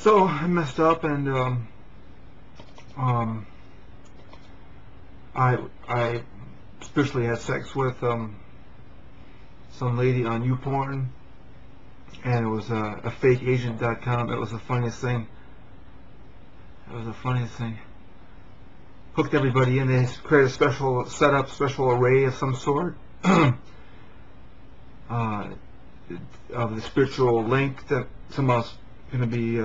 So I messed up, and I especially had sex with some lady on YouPorn, and it was a fake agent.com. It was the funniest thing. It was the funniest thing. Hooked everybody in. They created a special setup, special array of some sort. Of the spiritual link that somewhere's going to be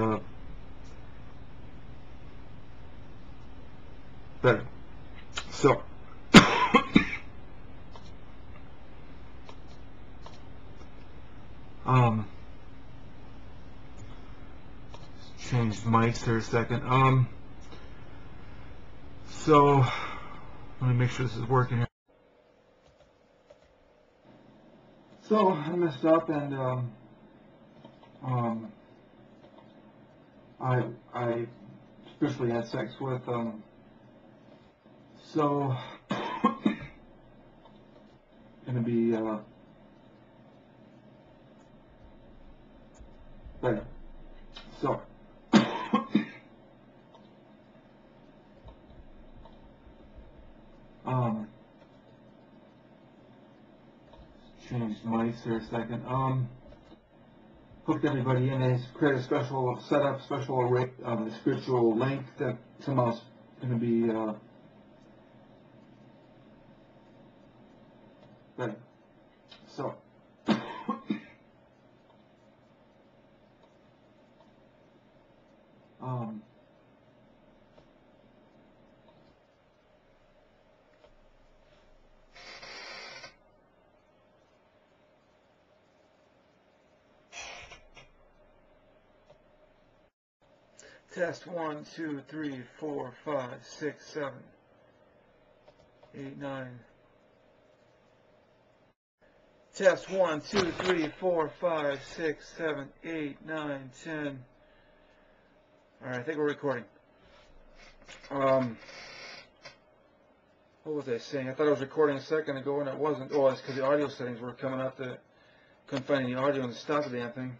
better. So change mics here a second. So let me make sure this is working here. So I messed up, and I especially had sex with so gonna be better. So change mics here a second. Hooked everybody in. They created a special setup, special array of the spiritual link that somewhere's going to be better. So test 1, 2, 3, 4, 5, 6, 7, 8, 9. Test 1, 2, 3, 4, 5, 6, 7, 8, 9, 10. Alright, I think we're recording. What was I saying? I thought I was recording a second ago and it wasn't. Oh, it's because the audio settings were coming up that couldn't find any audio and stop the damn thing.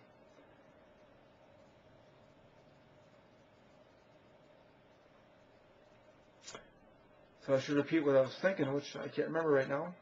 So I should repeat what I was thinking, which I can't remember right now.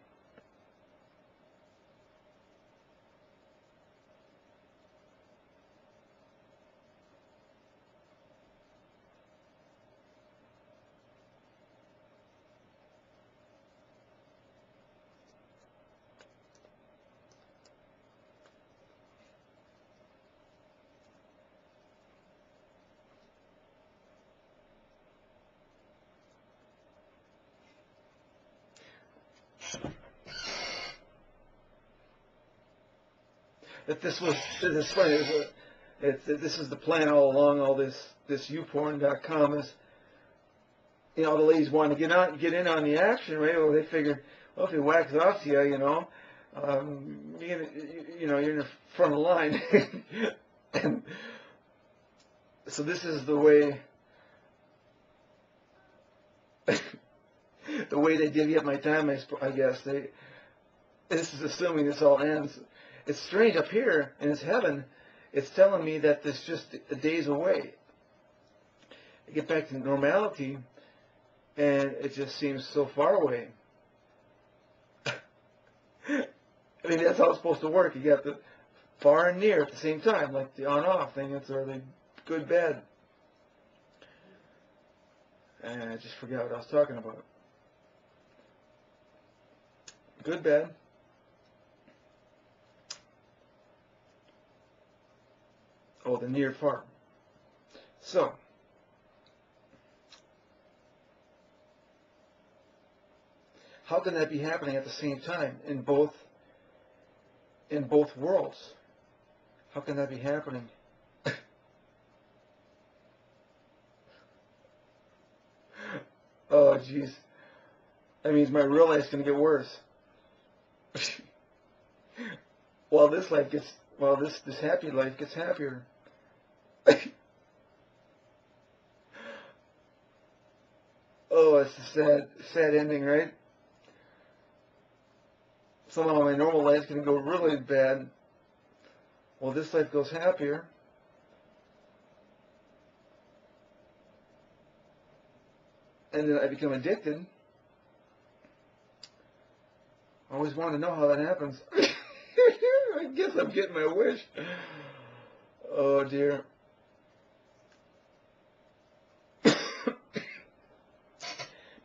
If this was, it's funny. This is the plan all along. All this YouPorn.com is, you know, all the ladies want to get in on the action, right? Well, they figure, well, if he whacks off to you, you know, you're in the front of the line. And so this is the way, the way they divvy up my time. I guess this is assuming this all ends. It's strange up here in this heaven. It's telling me that this just a days away. I get back to normality, and it just seems so far away. I mean, that's how it's supposed to work. You got the far and near at the same time, like the on-off thing. It's or the good, bad. And I just forgot what I was talking about. Good, bad. Oh, the near, far. So, how can that be happening at the same time in both worlds? How can that be happening? Oh, jeez. That means my real life's going to get worse. While this life gets, while this happy life gets happier. Oh, it's a sad ending, right? Somehow my normal life's going to go really bad. Well, this life goes happier. and then I become addicted. I always want to know how that happens. I guess I'm getting my wish. Oh dear.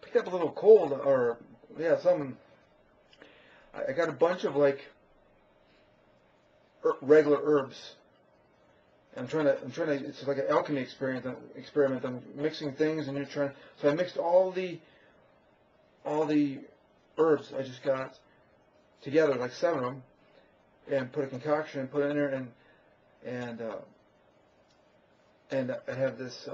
Picked up a little cold, or yeah, I got a bunch of like regular herbs. I'm trying to. It's like an alchemy experiment. I'm mixing things, and you're trying. So I mixed all the herbs I just got together, like 7 of them, and put a concoction and put it in there, and I have this.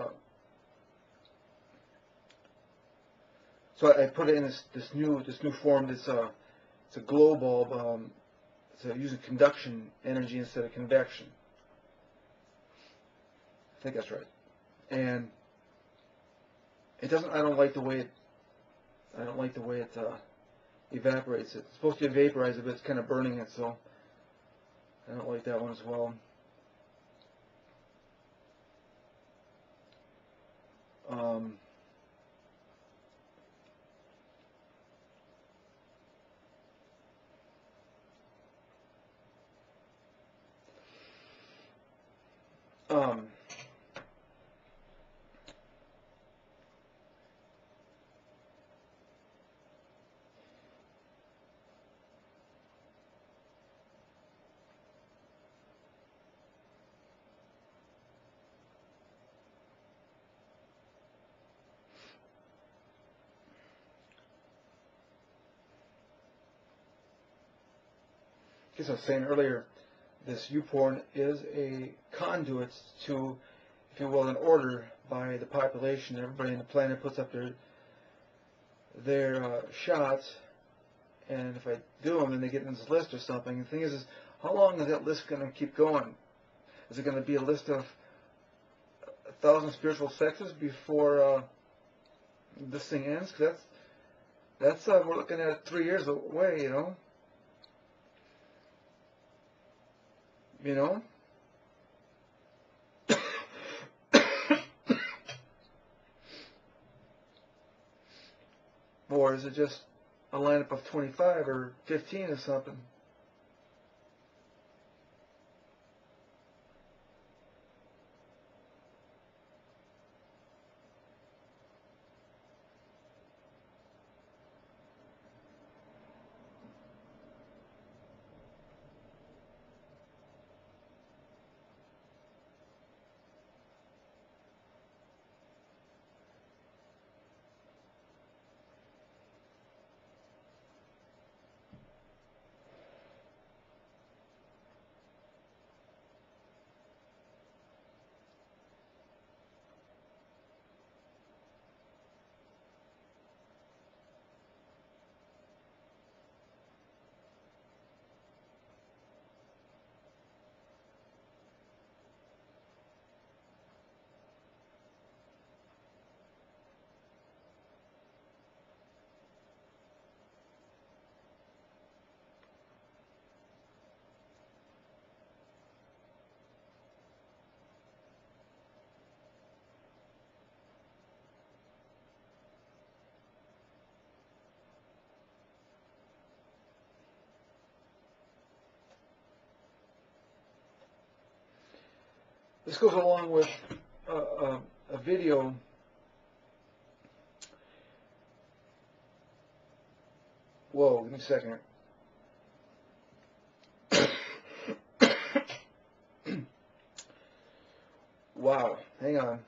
So I put it in this new form. It's a glow bulb. It's using conduction energy instead of convection. I think that's right. And it doesn't. I don't like the way it evaporates it. It's supposed to vaporize it, but it's kind of burning it, so I don't like that one as well. As I was saying earlier, this YouPorn is a conduit to, if you will, an order by the population. Everybody on the planet puts up their shots, and if I do them, then they get in this list or something. The thing is how long is that list going to keep going? Is it going to be a list of 1,000 spiritual sexes before this thing ends? Because that's we're looking at 3 years away, you know. Or is it just a lineup of 25 or 15 or something? This goes along with a video Whoa, give me a second. Wow, hang on.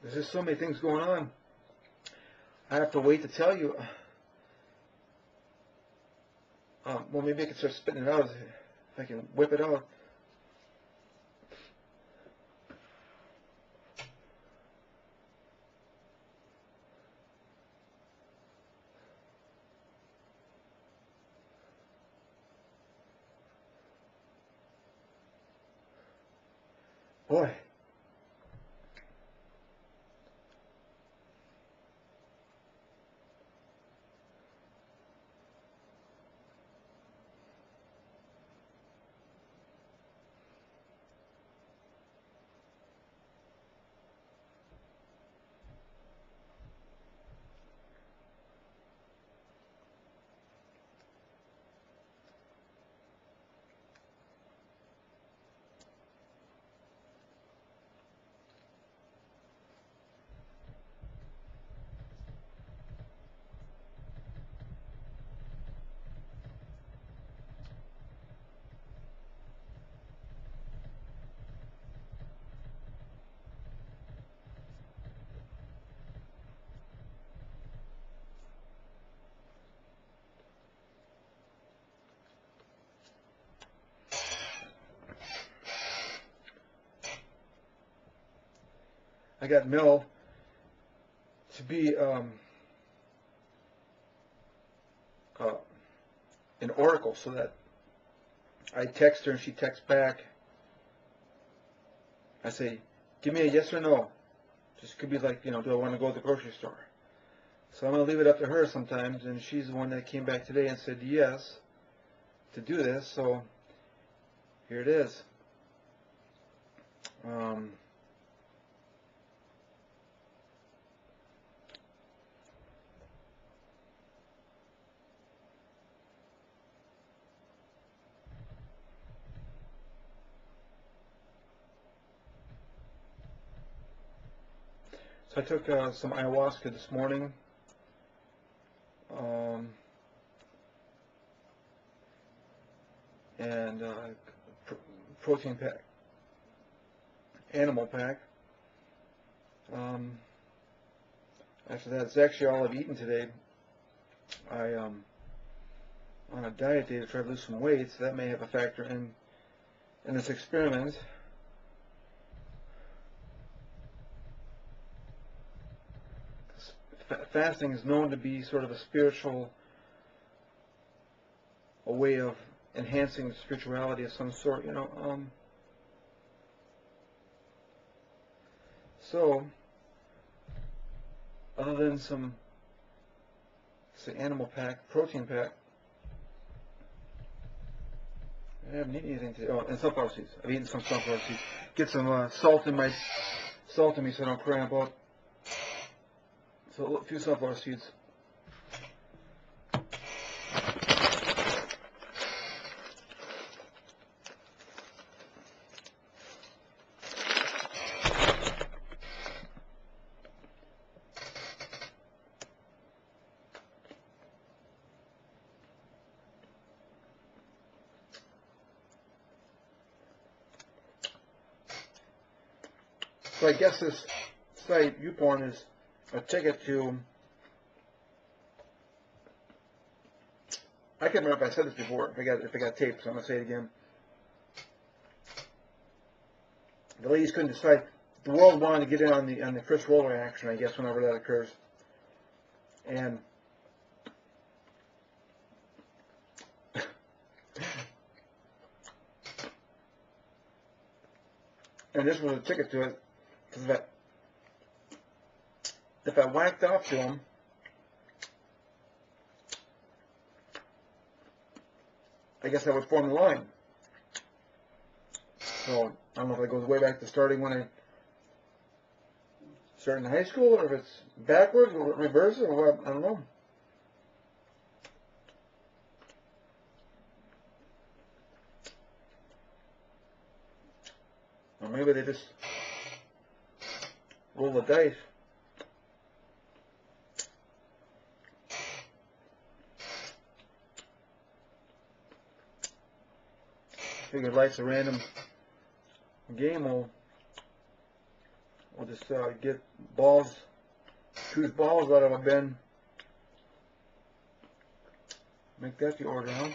There's just so many things going on. I have to wait to tell you. Well, maybe I can start spitting it out if I can whip it out. Boy. I got Mel to be an oracle, so that I text her and she texts back. I say, give me a yes or no. Just could be like, do I want to go to the grocery store? So I'm going to leave it up to her sometimes, and she's the one that came back today and said yes to do this, so here it is. So I took some ayahuasca this morning. And protein pack, animal pack. After that, it's actually all I've eaten today. I on a diet day to try to lose some weight, so that may have a factor in this experiment. Fasting is known to be sort of a spiritual, a way of enhancing spirituality of some sort, So, other than some, say, animal pack, protein pack, I haven't eaten anything today. Oh, and sunflower seeds. I've eaten some sunflower seeds. Get some salt in me so I don't cramp up. So a few sunflower seeds. So I guess this site, YouPorn, is a ticket to, I can't remember if I said this before, if I got taped, so I'm going to say it again. The ladies couldn't decide. The world wanted to get in on the Chris Roller action, I guess, whenever that occurs. And this was a ticket to it, because if I whacked off to him, I guess I would form the line. So I don't know if it goes way back to starting when I started in high school, or if it's backwards, or reverse, or what, I don't know. Or maybe they just roll the dice. Figured life's a random game. We'll just get balls, tooth balls out of a bin. Make that the order, huh?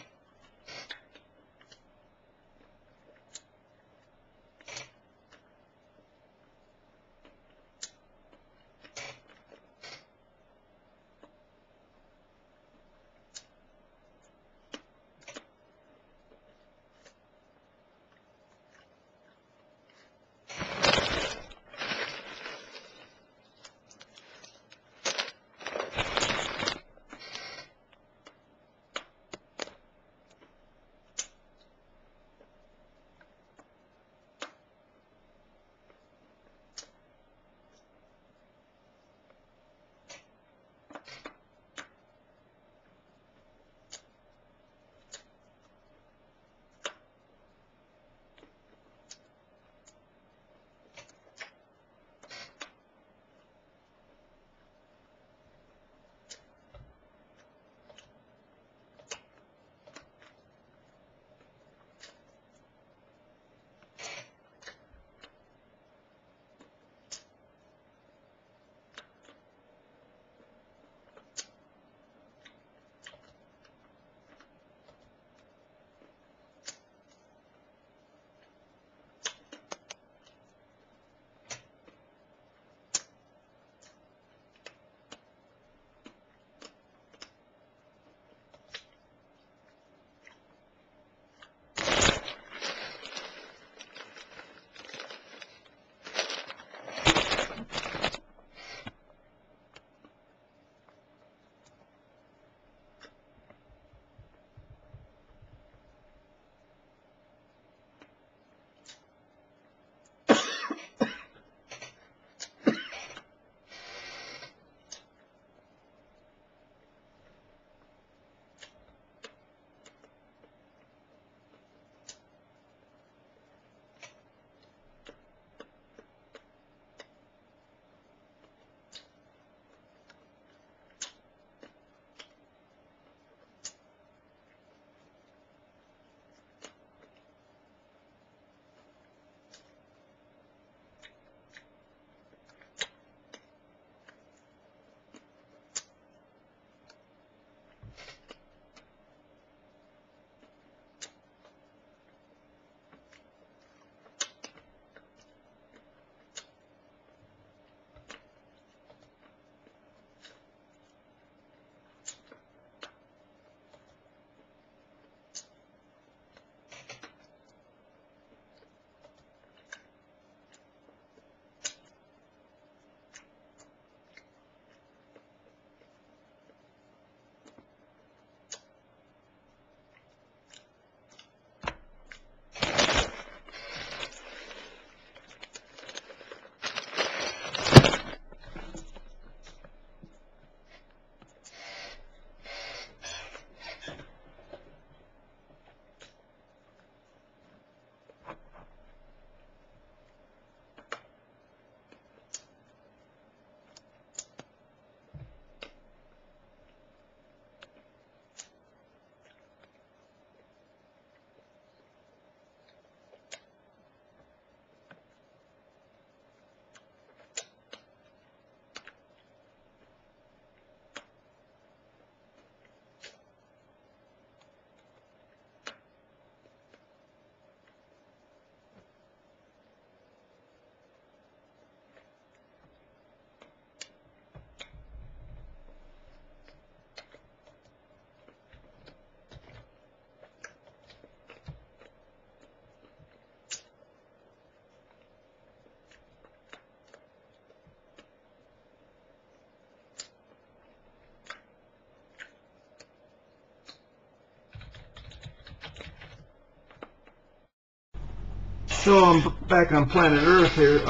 So I'm back on planet Earth here,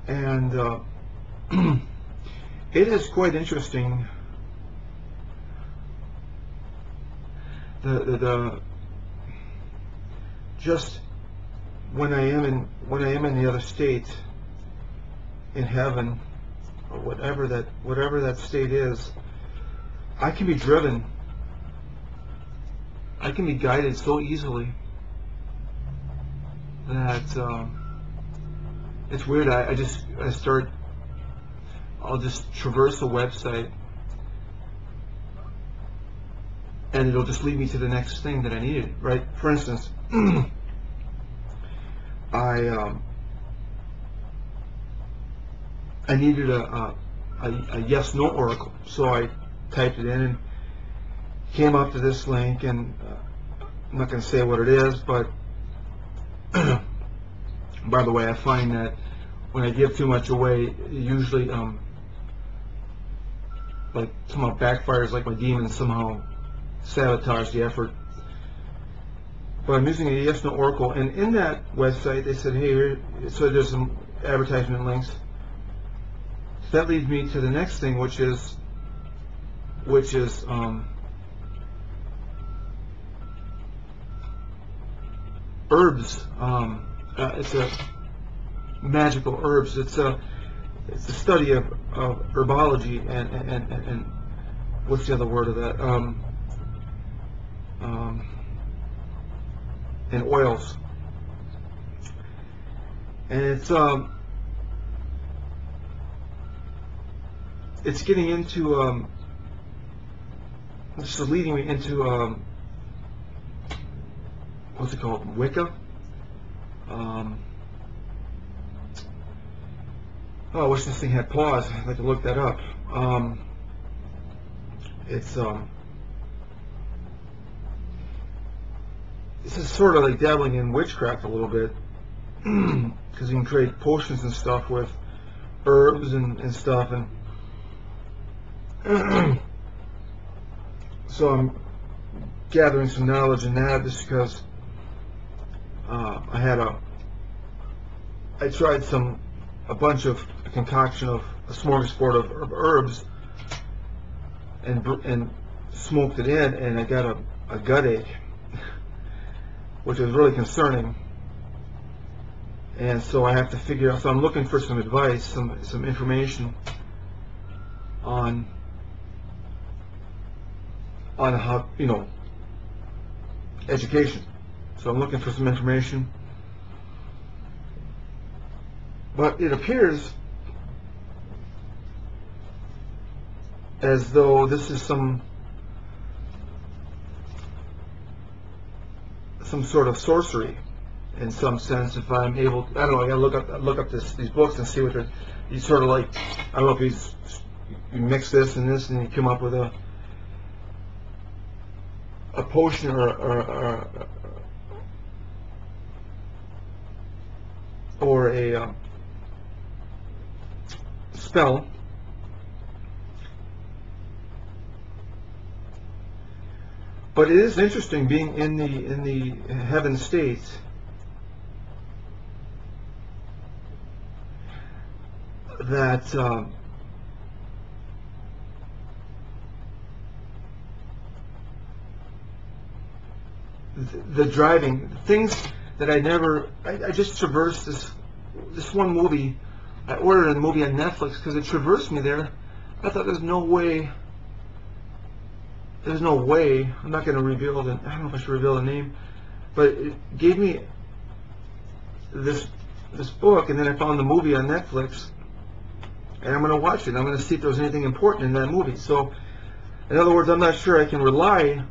and it is quite interesting. The just when I am in the other state, in heaven, or whatever that state is, I can be driven. I can be guided so easily that it's weird. I'll just traverse a website, and it'll just lead me to the next thing that I needed, right? For instance, I needed a yes/no oracle, so I typed it in and came up to this link, and I'm not going to say what it is, but by the way, I find that when I give too much away, it usually like somehow backfires, like my demons somehow sabotage the effort. But I'm using a yes/no oracle, and in that website they said, hey, so there's some advertisement links. So that leads me to the next thing, which is herbs. It's a magical herbs. It's a study of herbology and what's the other word of that? And oils. And it's getting into this is leading me into what's it called? Wicca. Oh, I wish this thing had pause. I'd like to look that up. This is sort of like dabbling in witchcraft a little bit, because you can create potions and stuff with herbs and stuff, and so I'm gathering some knowledge in that, just because I tried a bunch of a concoction of a smorgasbord of herbs and smoked it in, and I got a gut ache, which is really concerning. And so I have to figure out, so I'm looking for some advice, some information on how, education. So I'm looking for some information, but it appears as though this is some sort of sorcery in some sense. If I'm able to, I don't know, I gotta look up these books and see what they're, you sort of like, I don't know if you mix this and this and you come up with a potion or a spell. But it is interesting being in the heaven states, that the driving things that I just traversed this one movie. I ordered a movie on Netflix because it traversed me there. I thought there's no way. I'm not going to reveal I don't know if I should reveal the name, but it gave me this book, and then I found the movie on Netflix, and I'm going to watch it. I'm going to see if there's anything important in that movie. So, in other words, I'm not sure I can rely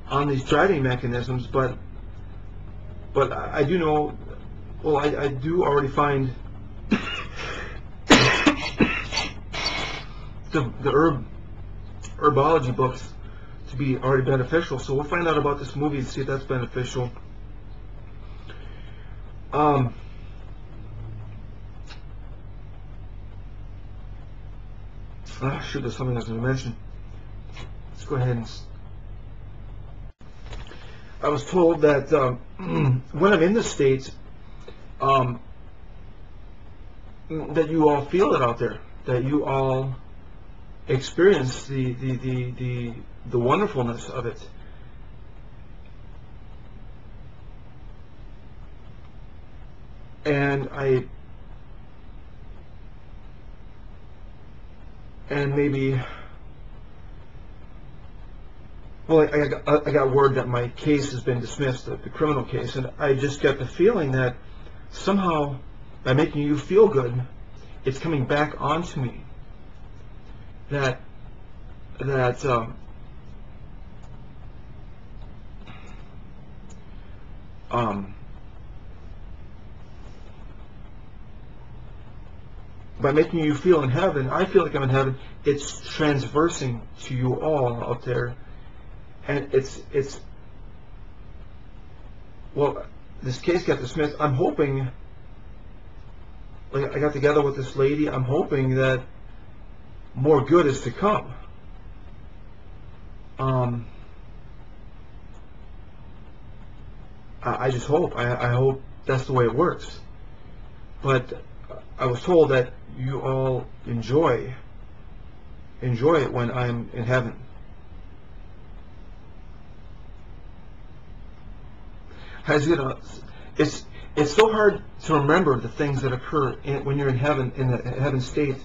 on these driving mechanisms, but I do know. Well, I do already find the herbology books to be already beneficial. So we'll find out about this movie and see if that's beneficial. Shoot, there's something I was going to mention. Let's go ahead and. I was told that when I'm in the States, that you all feel it out there, that you all experience the wonderfulness of it. And maybe, well, I got word that my case has been dismissed, the criminal case, and I just got the feeling that somehow by making you feel good, it's coming back onto me. That by making you feel in heaven, I feel like I'm in heaven. It's transversing to you all out there, and it's well, this case got dismissed. I'm hoping, like I got together with this lady, I'm hoping that more good is to come. I just hope. I hope that's the way it works. But I was told that you all enjoy it when I'm in heaven. It's so hard to remember the things that occur when you're in heaven, in the heaven state,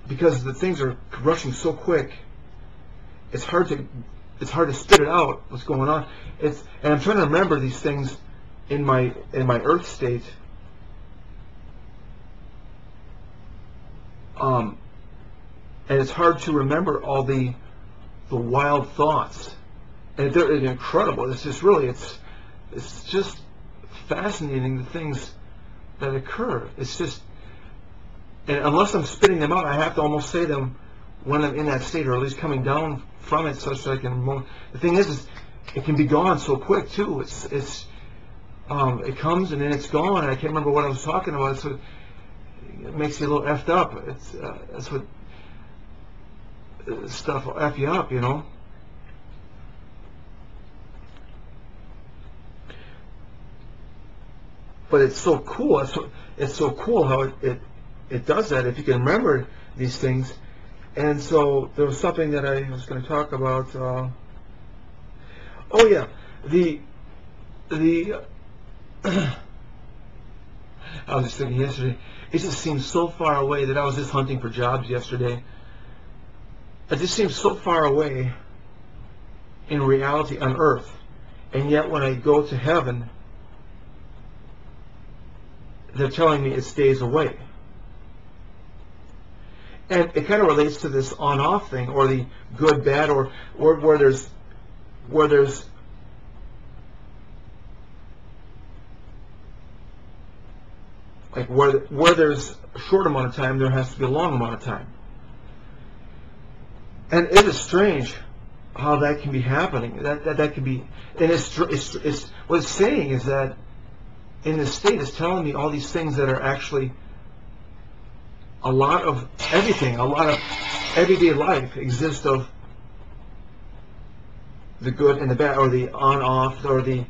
because the things are rushing so quick. It's hard to spit it out what's going on. And I'm trying to remember these things in my earth state. And it's hard to remember all the wild thoughts, and they're incredible. It's just really, it's just fascinating, the things that occur. It's just, and unless I'm spitting them out, I have to almost say them when I'm in that state, or at least coming down from it, such that I can. The thing is it can be gone so quick too. It comes and then it's gone, and I can't remember what I was talking about. So it makes you a little effed up. That's what stuff will F you up, you know. But it's so cool. It's so cool how it does that, if you can remember these things. And so there was something that I was going to talk about. Oh yeah, the I was just thinking yesterday, it just seems so far away that I was just hunting for jobs yesterday. It just seems so far away in reality on earth, and yet when I go to heaven, they're telling me it's days away. And it kind of relates to this on-off thing, or the good-bad, or where there's like where there's a short amount of time, there has to be a long amount of time. And it is strange how that can be happening. That can be, and it's what it's saying is that in this state, it's telling me all these things that are actually a lot of everything, a lot of everyday life exists of the good and the bad, or the on-off, or the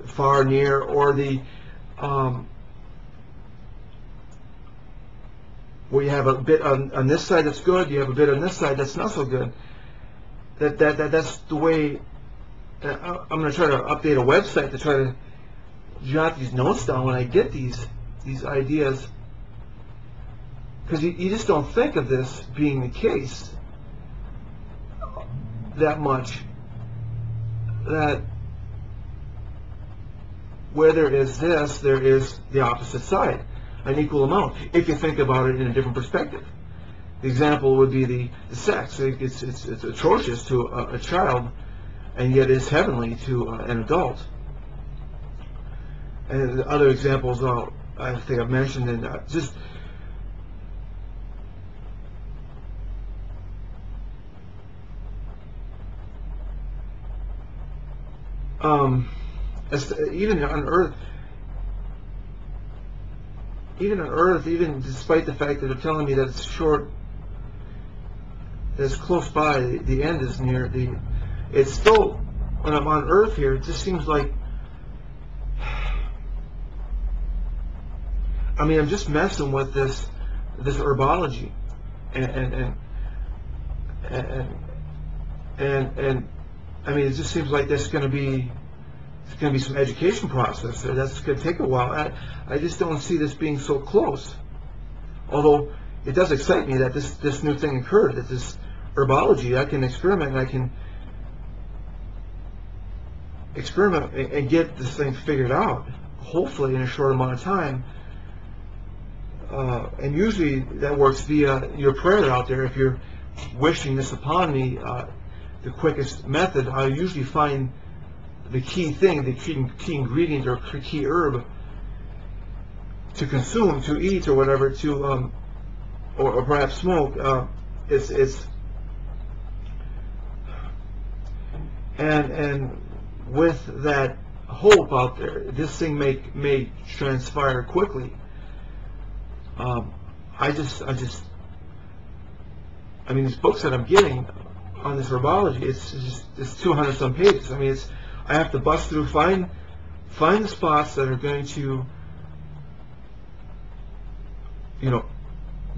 far near, or the where you have a bit on this side that's good, you have a bit on this side that's not so good. That's the way. I'm going to try to update a website to try to jot these notes down when I get these ideas, because you just don't think of this being the case that much, that where there is this, there is the opposite side, an equal amount, if you think about it in a different perspective. The example would be the sex. It's atrocious to a child, and yet it's heavenly to an adult. And the other examples I think I've mentioned, and just even on Earth, even despite the fact that they're telling me that it's short, that it's close by, the end is near, it's still, when I'm on Earth here, it just seems like, I mean, I'm just messing with this herbology, and I mean, it just seems like there's going to be some education process there. That's going to take a while. I just don't see this being so close. Although it does excite me that this new thing occurred, that this herbology, I can experiment, and I can experiment and get this thing figured out. hopefully in a short amount of time. And usually that works via your prayer out there. If you're wishing this upon me, the quickest method, I usually find the key thing, the key ingredient or key herb to consume, to eat, or whatever, to or perhaps smoke. And with that hope out there, this thing may transpire quickly. I mean, these books that I'm getting on this herbology, it's 200 some pages. I mean, I have to bust through, find the spots that are going to,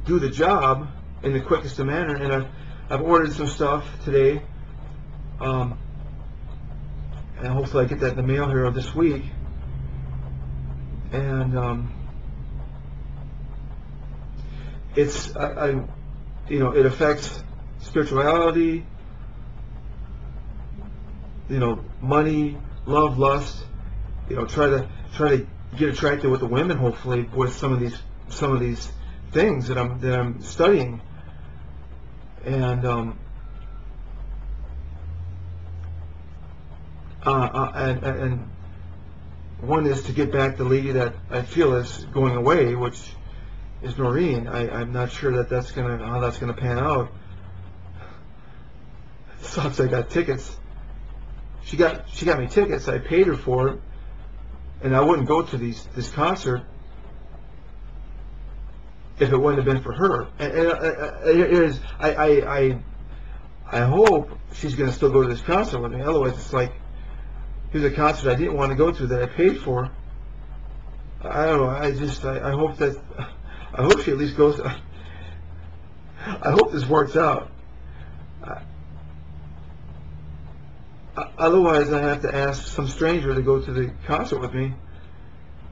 do the job in the quickest manner. And I've ordered some stuff today, and hopefully I get that in the mail here this week. And it affects spirituality, money, love, lust. Try to get attracted with the women, hopefully, with some of these things that I'm studying. And and one is to get back the lady that I feel is going away, which is Noreen. I'm not sure how that's gonna pan out. It sucks. I got tickets. She got me tickets. I paid her for it, and I wouldn't go to this concert if it wouldn't have been for her. And I hope she's gonna still go to this concert with me. Otherwise, it's like, here's a concert I didn't want to go to that I paid for. I don't know. I hope she at least goes. I hope this works out. Otherwise, I have to ask some stranger to go to the concert with me,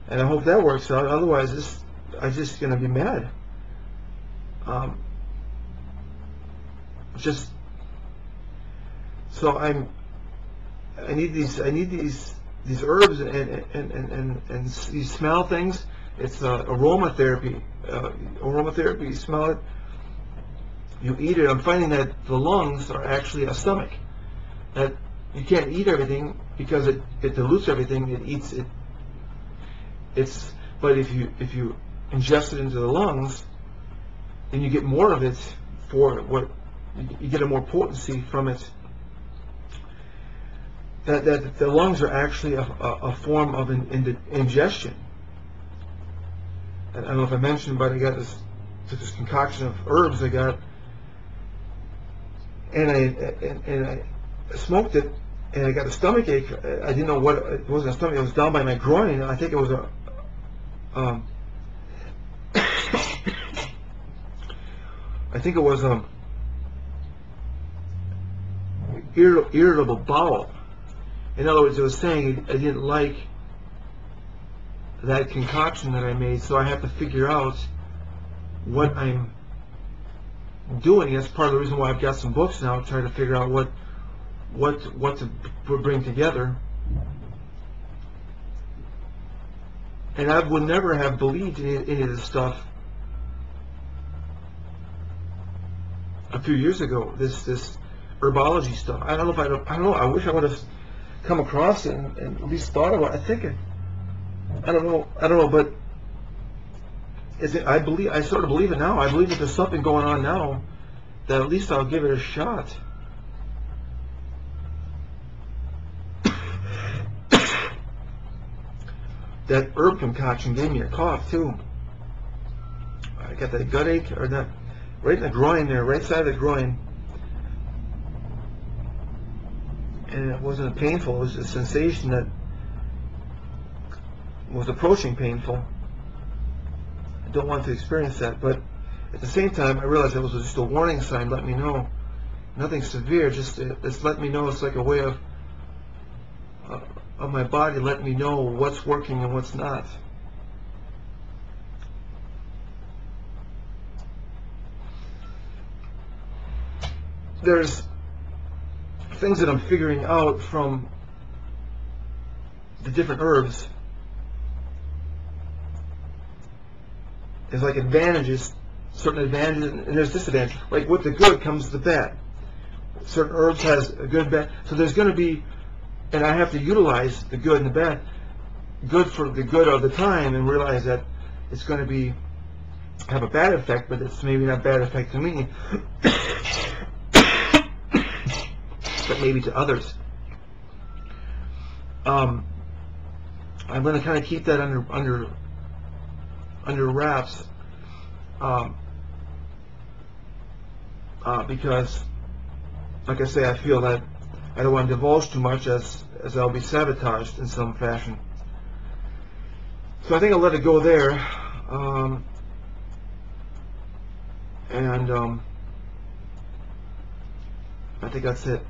and I hope that works out. Otherwise, I'm just gonna be mad. So I need these herbs and these smell things. It's aromatherapy. Aromatherapy. You smell it, you eat it. I'm finding that the lungs are actually a stomach. That you can't eat everything because it dilutes everything. It eats it. But if you ingest it into the lungs, then you get more of it for what you get, a more potency from it. That the lungs are actually a form of ingestion. I don't know if I mentioned, but I got this concoction of herbs I got, and I smoked it, and I got a stomach ache. I didn't know what it wasn't a stomach. It was down by my groin. I think it was irritable bowel. In other words, it was saying I didn't like that concoction that I made, so I have to figure out what I'm doing. That's part of the reason why I've got some books now, trying to figure out what to bring together. And I would never have believed in any of this stuff a few years ago. This herbology stuff. I don't know. I wish I would have come across it and at least thought about it. I don't know, but I sort of believe it now. I believe that there's something going on now that at least I'll give it a shot. That herb concoction gave me a cough too. I got that gut ache, or that right in the groin there, right side of the groin. And it wasn't painful. It was a sensation that was approaching painful. I don't want to experience that, but at the same time, I realized it was just a warning sign. Let me know, nothing severe. Just let me know. It's like a way of my body letting me know what's working and what's not. There's things that I'm figuring out from the different herbs There's like advantages, certain advantages, and there's disadvantages. Like with the good comes the bad. Certain herbs has a good, bad. So there's going to be, and I have to utilize the good and the bad. Good for the good of the time, and realize that it's going to have a bad effect, but it's maybe not a bad effect to me, but maybe to others. I'm going to kind of keep that under wraps, because, like I say, I feel that I don't want to divulge too much, as I'll be sabotaged in some fashion. So I think I'll let it go there, and I think that's it.